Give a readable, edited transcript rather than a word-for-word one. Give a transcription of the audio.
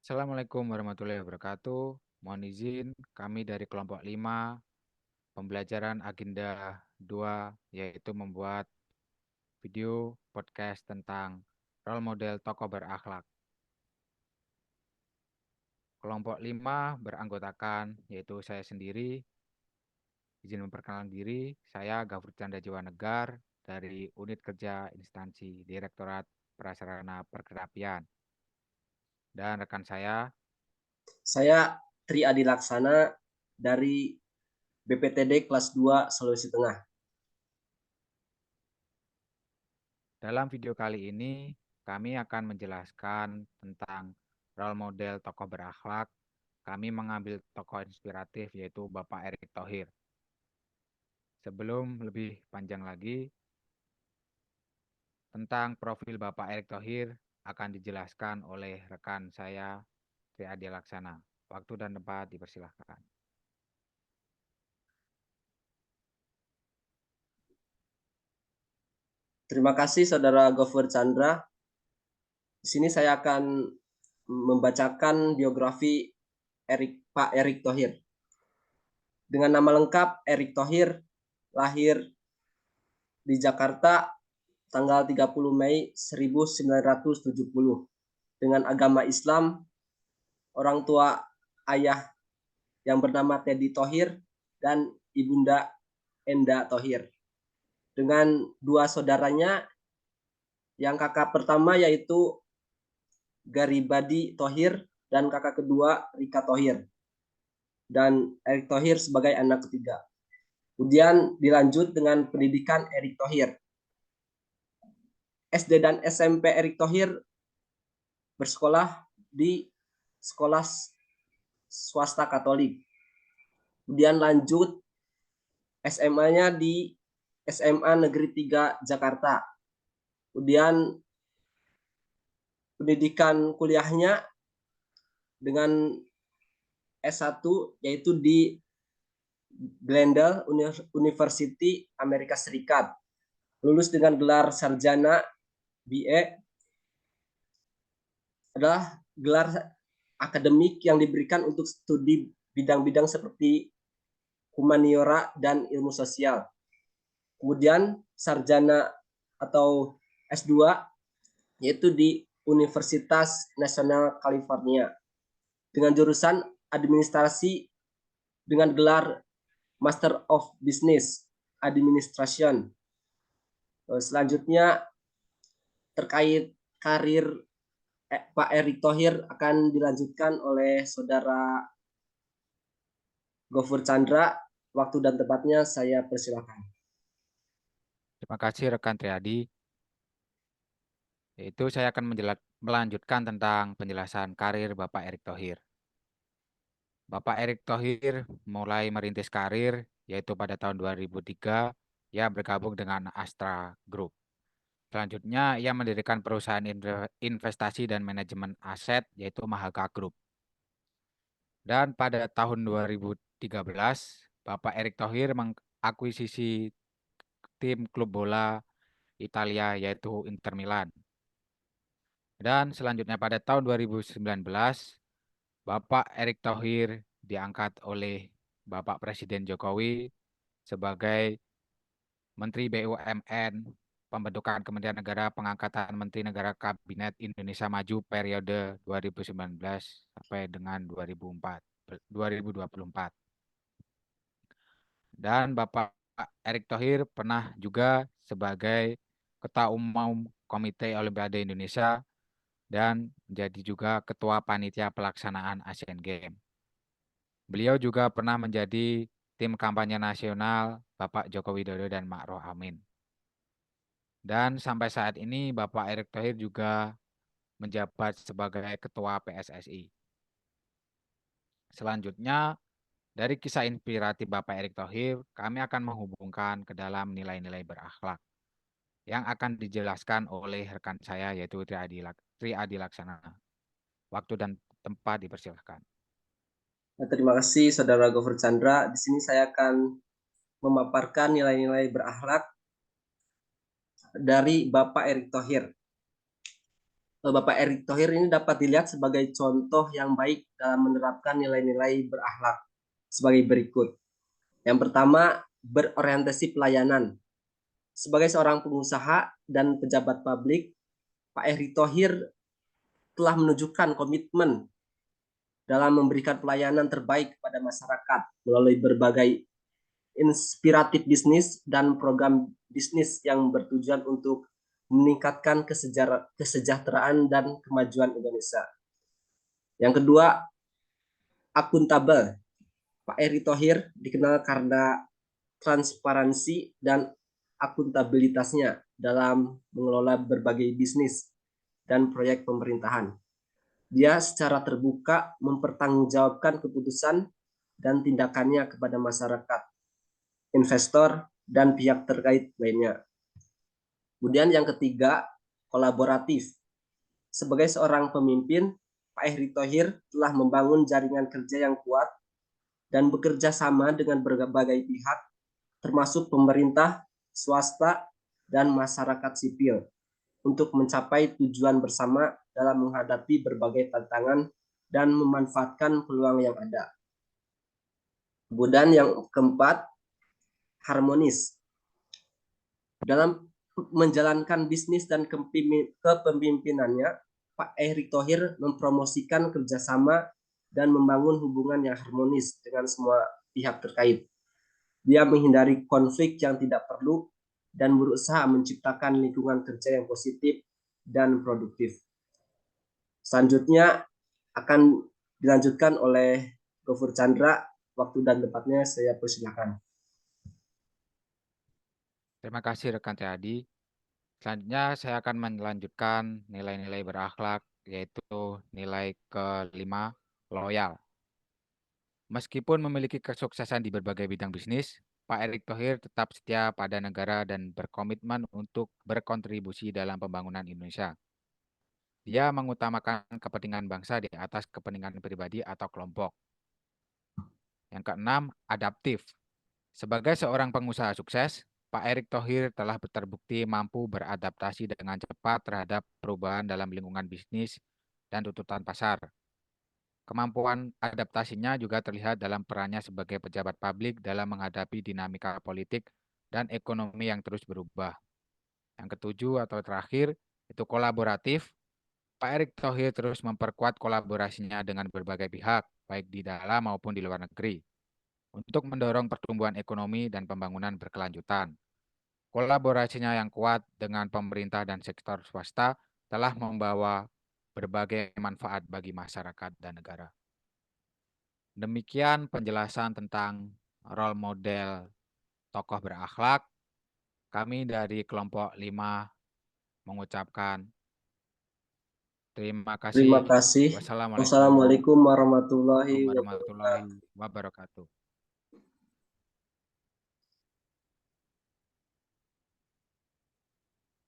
Assalamualaikum warahmatullahi wabarakatuh. Mohon izin, kami dari kelompok 5, pembelajaran agenda 2, yaitu membuat video podcast tentang role model tokoh berakhlak. Kelompok 5 beranggotakan, yaitu saya sendiri. Izin memperkenalkan diri, saya Gafur Chandra Jiwanegar dari Unit Kerja Instansi Direktorat Prasarana Perkeretaapian. Dan rekan saya, Saya Tri Adi Laksana dari BPTD kelas 2 Sulawesi Tengah. dalam video kali ini kami akan menjelaskan tentang role model tokoh berakhlak. Kami mengambil tokoh inspiratif yaitu Bapak Erick Thohir. Sebelum lebih panjang lagi, tentang profil Bapak Erick Thohir akan dijelaskan oleh rekan saya Tri Adi Laksana. Waktu dan tempat dipersilahkan. Terima kasih Saudara Gofur Chandra. Di sini saya akan membacakan biografi Pak Erick Thohir. Dengan nama lengkap Erick Thohir, lahir di Jakarta tanggal 30 Mei 1970 dengan agama Islam. Orang tua ayah yang bernama Teddy Thohir dan ibunda Enda Thohir. Dengan dua saudaranya, yang kakak pertama yaitu Garibadi Thohir dan kakak kedua Rika Thohir. Dan Erick Thohir sebagai anak ketiga. Kemudian dilanjut dengan pendidikan Erick Thohir. SD dan SMP Erick Thohir bersekolah di sekolah swasta Katolik. Kemudian lanjut SMA-nya di SMA Negeri 3 Jakarta. Kemudian pendidikan kuliahnya dengan S1 yaitu di Glendale University Amerika Serikat. Lulus dengan gelar sarjana BA adalah gelar akademik yang diberikan untuk studi bidang-bidang seperti humaniora dan ilmu sosial. Kemudian sarjana atau S2 yaitu di Universitas Nasional California dengan jurusan administrasi dengan gelar Master of Business Administration. Selanjutnya terkait karir Pak Erick Thohir akan dilanjutkan oleh Saudara Gofur Chandra. Waktu dan tempatnya saya persilakan. Terima kasih rekan Triadi. Yaitu saya akan melanjutkan tentang penjelasan karir Bapak Erick Thohir. Bapak Erick Thohir mulai merintis karir yaitu pada tahun 2003 ia bergabung dengan Astra Group. Selanjutnya ia mendirikan perusahaan investasi dan manajemen aset yaitu Mahaka Group. Dan pada tahun 2013 Bapak Erick Thohir mengakuisisi tim klub bola Italia yaitu Inter Milan. Dan selanjutnya pada tahun 2019 Bapak Erick Thohir diangkat oleh Bapak Presiden Jokowi sebagai Menteri BUMN, pembentukan Kementerian Negara, pengangkatan Menteri Negara Kabinet Indonesia Maju periode 2019 sampai dengan 2024. Dan Bapak Erick Thohir pernah juga sebagai Ketua Umum Komite Olimpiade Indonesia dan menjadi juga Ketua Panitia Pelaksanaan Asian Games. Beliau juga pernah menjadi tim kampanye nasional Bapak Joko Widodo dan Ma'ruf Amin. Dan sampai saat ini Bapak Erick Thohir juga menjabat sebagai Ketua PSSI. Selanjutnya, dari kisah inspiratif Bapak Erick Thohir, kami akan menghubungkan ke dalam nilai-nilai berakhlak yang akan dijelaskan oleh rekan saya yaitu Tri Adi Laksana. Waktu dan tempat dipersilahkan. Terima kasih Saudara Gofur Chandra. Di sini saya akan memaparkan nilai-nilai berakhlak dari Bapak Erick Thohir. Bapak Erick Thohir ini dapat dilihat sebagai contoh yang baik dalam menerapkan nilai-nilai berakhlak sebagai berikut. Yang pertama, berorientasi pelayanan. Sebagai seorang pengusaha dan pejabat publik, Pak Erick Thohir telah menunjukkan komitmen dalam memberikan pelayanan terbaik kepada masyarakat melalui berbagai inspiratif bisnis dan program bisnis yang bertujuan untuk meningkatkan kesejahteraan dan kemajuan Indonesia. Yang kedua, akuntabel. Pak Erick Thohir dikenal karena transparansi dan akuntabilitasnya dalam mengelola berbagai bisnis dan proyek pemerintahan. Dia secara terbuka mempertanggungjawabkan keputusan dan tindakannya kepada masyarakat, investor, dan pihak terkait lainnya. Kemudian yang ketiga, kolaboratif. Sebagai seorang pemimpin, Pak Erick Thohir telah membangun jaringan kerja yang kuat dan bekerja sama dengan berbagai pihak, termasuk pemerintah, swasta, dan masyarakat sipil, untuk mencapai tujuan bersama dalam menghadapi berbagai tantangan dan memanfaatkan peluang yang ada. Kemudian yang keempat, harmonis. Dalam menjalankan bisnis dan kepemimpinannya, Pak Erick Thohir mempromosikan kerjasama dan membangun hubungan yang harmonis dengan semua pihak terkait. Dia menghindari konflik yang tidak perlu dan berusaha menciptakan lingkungan kerja yang positif dan produktif. Selanjutnya akan dilanjutkan oleh Gofur Chandra. Waktu dan tempatnya saya persilakan. Terima kasih rekan Teadi. Selanjutnya saya akan melanjutkan nilai-nilai berakhlak, yaitu nilai kelima, loyal. Meskipun memiliki kesuksesan di berbagai bidang bisnis, Pak Erick Thohir tetap setia pada negara dan berkomitmen untuk berkontribusi dalam pembangunan Indonesia. Dia mengutamakan kepentingan bangsa di atas kepentingan pribadi atau kelompok. Yang keenam, adaptif. Sebagai seorang pengusaha sukses, Pak Erick Thohir telah terbukti mampu beradaptasi dengan cepat terhadap perubahan dalam lingkungan bisnis dan tuntutan pasar. Kemampuan adaptasinya juga terlihat dalam perannya sebagai pejabat publik dalam menghadapi dinamika politik dan ekonomi yang terus berubah. Yang ketujuh atau terakhir, itu kolaboratif. Pak Erick Thohir terus memperkuat kolaborasinya dengan berbagai pihak, baik di dalam maupun di luar negeri, untuk mendorong pertumbuhan ekonomi dan pembangunan berkelanjutan. Kolaborasinya yang kuat dengan pemerintah dan sektor swasta telah membawa berbagai manfaat bagi masyarakat dan negara. Demikian penjelasan tentang role model tokoh berakhlak. Kami dari kelompok 5 mengucapkan terima Terima kasih. kasih. Wassalamualaikum Wassalamualaikum warahmatullahi wabarakatuh. warahmatullahi wabarakatuh.